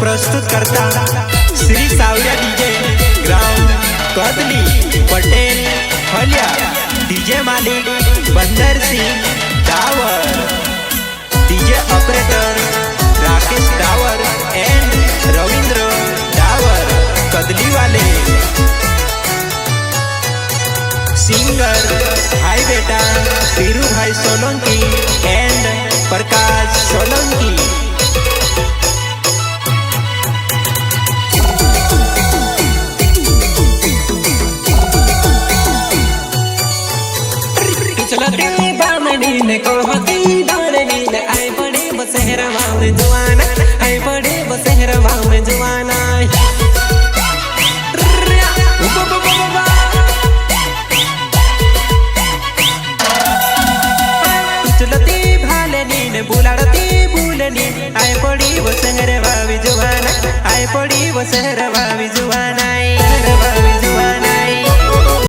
प्रस्तुत करता श्री सावरिया डीजे ग्राउंड कदली पटेल फलिया डीजे मालिक Bandar Singh Dawar DJ operator Rakesh Dawar and Ravindra Dawar Kadli वाले सिंगर भाई बेटा पीरू भाई सोलंकी एंड प्रकाश सोलंकी। चलती बामणी ने कहती धरनी ने आई पड़े बसेहरवा में जवाना आई पड़े बसेहरवा में जवाना चलती भालनी ने बुलाड़ती भूलनी आई पड़ी बसेहरवा में जवाना आई पड़ी बसेहरवा में